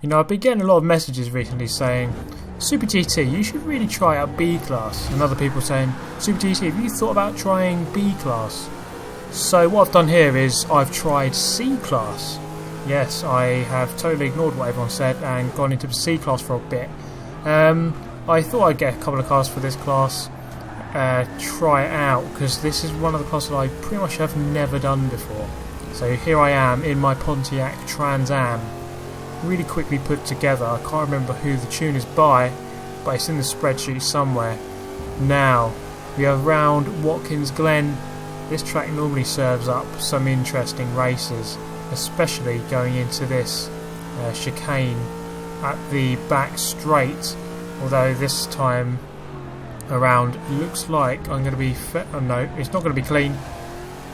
You know, I've been getting a lot of messages recently saying, Super GT, you should really try out B class, and other people saying, Super GT, have you thought about trying B class? So what I've done here is I've tried C class. Yes, I have totally ignored what everyone said and gone into the C class for a bit. I thought I'd get a couple of cars for this class, try it out, because this is one of the classes I pretty much have never done before. So here I am in my Pontiac Trans Am, really quickly put together. I can't remember who the tune is by, but it's in the spreadsheet somewhere. Now, we are around Watkins Glen. This track normally serves up some interesting races, especially going into this chicane at the back straight, although this time around looks like I'm going to be no, it's not going to be clean.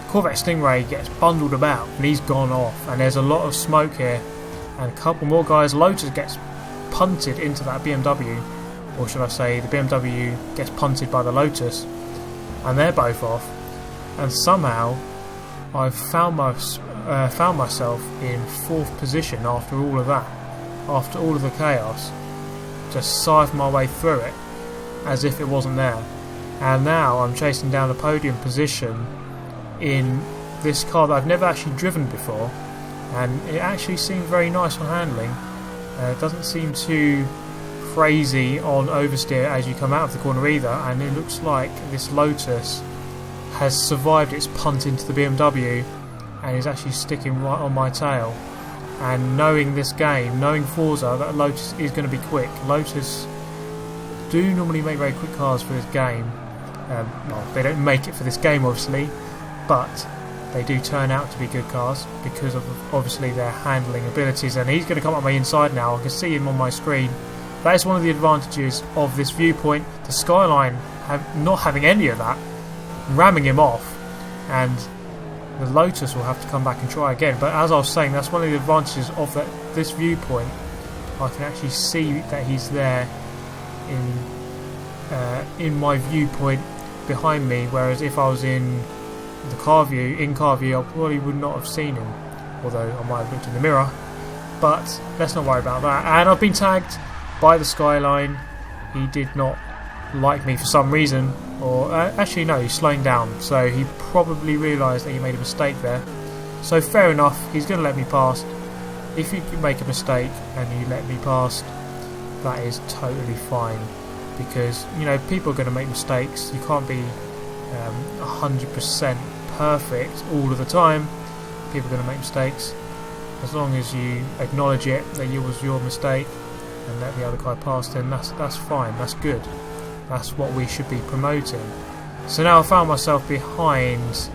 Corvette Stingray gets bundled about and he's gone off, and there's a lot of smoke here, and a couple more guys. Lotus gets punted into that BMW, or should I say the BMW gets punted by the Lotus, and they're both off. And somehow I've found myself in 4th position after all of that, after all of the chaos. Just scythed my way through it as if it wasn't there, and now I'm chasing down a podium position in this car that I've never actually driven before, and it actually seemed very nice on handling. It doesn't seem too crazy on oversteer as you come out of the corner either, and it looks like this Lotus has survived its punt into the BMW and is actually sticking right on my tail. And knowing this game, knowing Forza, that Lotus is going to be quick. Lotus do normally make very quick cars for this game. Well, they don't make it for this game obviously, but they do turn out to be good cars because of obviously their handling abilities. And he's going to come up my inside now. I can see him on my screen. That is one of the advantages of this viewpoint. The skyline not having any of that, ramming him off, and the Lotus will have to come back and try again. But as I was saying, that's one of the advantages of this viewpoint. I can actually see that he's there in my viewpoint behind me, whereas if I was in the car view, I probably would not have seen him, although I might have looked in the mirror. But let's not worry about that. And I've been tagged by the skyline. He did not like me for some reason, or actually no, he's slowing down, so he probably realised that he made a mistake there. So fair enough, he's going to let me past. If you make a mistake and you let me past, that is totally fine, because you know people are going to make mistakes. You can't be 100% perfect all of the time. People are going to make mistakes. As long as you acknowledge it, that it was your mistake, and let the other guy pass, then that's fine, that's good. That's what we should be promoting. So now I found myself behind,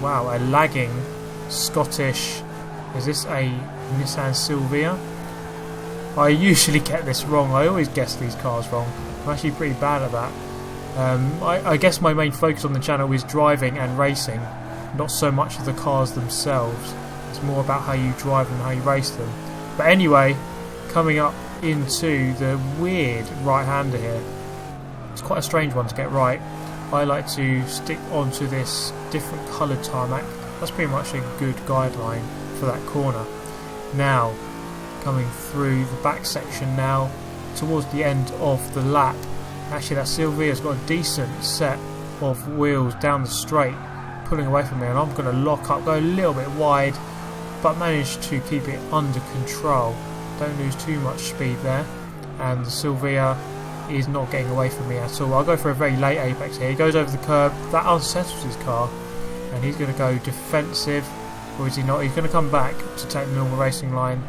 wow, a lagging Scottish, is this a Nissan Silvia? I usually get this wrong. I always guess these cars wrong. I'm actually pretty bad at that. I guess my main focus on the channel is driving and racing, not so much of the cars themselves. It's more about how you drive and how you race them. But anyway, coming up into the weird right-hander here. It's quite a strange one to get right. I like to stick onto this different coloured tarmac. That's pretty much a good guideline for that corner. Now, coming through the back section now, towards the end of the lap. Actually, that Silvia's got a decent set of wheels down the straight, pulling away from me, and I'm going to lock up, go a little bit wide, but manage to keep it under control. Don't lose too much speed there, and the Silvia is not getting away from me at all. I'll go for a very late apex here. He goes over the curb, that unsettles his car, and he's going to go defensive, or is he not? He's going to come back to take the normal racing line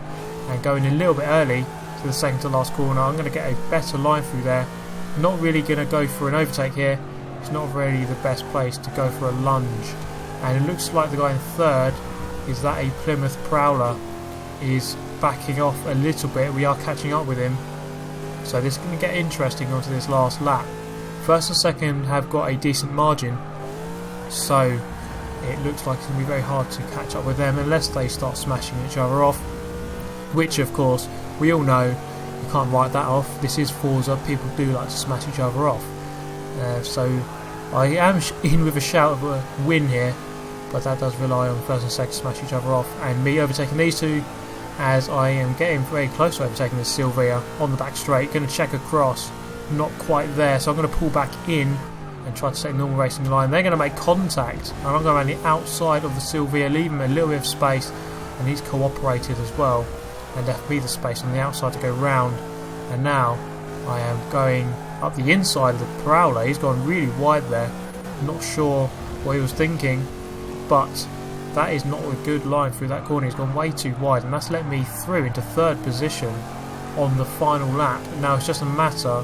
and go in a little bit early to the second to last corner. I'm going to get a better line through there. Not really going to go for an overtake here. It's not really the best place to go for a lunge, and it looks like the guy in third, is that a Plymouth Prowler, is backing off a little bit. We are catching up with him. So this is going to get interesting onto this last lap. First and second have got a decent margin, so it looks like it's going to be very hard to catch up with them unless they start smashing each other off, which of course we all know you can't write that off. This is Forza, people do like to smash each other off. So I am in with a shout of a win here, but that does rely on first and second smash each other off, and me overtaking these two as I am getting very close to overtaking this Silvia on the back straight. Going to check across, not quite there, so I'm going to pull back in and try to take a normal racing line. They're going to make contact, and I'm going around the outside of the Silvia, leaving him a little bit of space, and he's cooperated as well and left me the space on the outside to go round. And now I am going up the inside of the Prowler. He's gone really wide there. Not sure what he was thinking, but that is not a good line through that corner. He's gone way too wide, and that's let me through into third position on the final lap. Now it's just a matter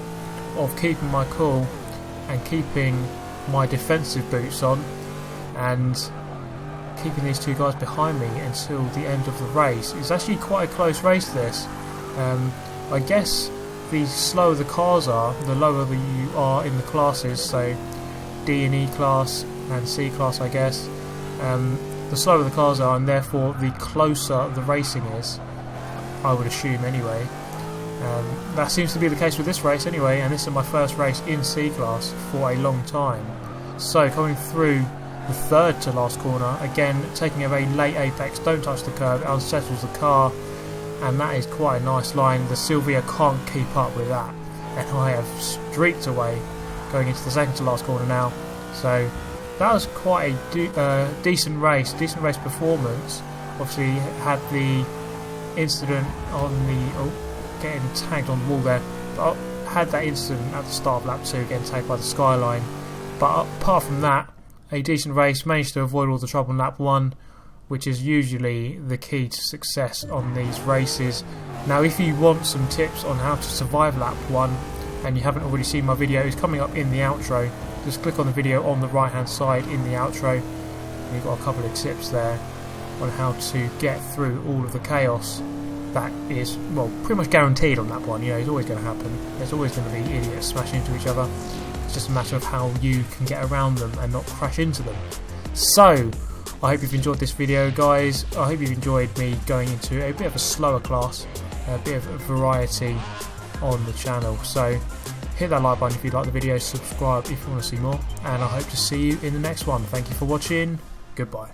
of keeping my cool and keeping my defensive boots on and keeping these two guys behind me until the end of the race. It's actually quite a close race, this. I guess the slower the cars are, the lower you are in the classes, so D and E class and C class, I guess. The slower the cars are, and therefore the closer the racing is, I would assume anyway. That seems to be the case with this race anyway, and this is my first race in C class for a long time. So coming through the third to last corner, again taking a very late apex, don't touch the curb, it unsettles the car, and that is quite a nice line. The Silvia can't keep up with that, and I have streaked away going into the second to last corner now. So that was quite a decent race performance. Obviously had the incident on the getting tagged on the wall there, but I had that incident at the start of lap 2 getting tagged by the skyline. But apart from that, a decent race. Managed to avoid all the trouble in lap 1, which is usually the key to success on these races. Now if you want some tips on how to survive lap 1 and you haven't already seen my video, it's coming up in the outro. Just click on the video on the right hand side in the outro, and you've got a couple of tips there on how to get through all of the chaos that is, well, pretty much guaranteed on lap 1. You know, it's always going to happen. There's always going to be idiots smashing into each other. It's just a matter of how you can get around them and not crash into them. So I hope you've enjoyed this video, guys. I hope you've enjoyed me going into a bit of a slower class, a bit of variety on the channel. So hit that like button if you like the video, subscribe if you want to see more, and I hope to see you in the next one. Thank you for watching. Goodbye.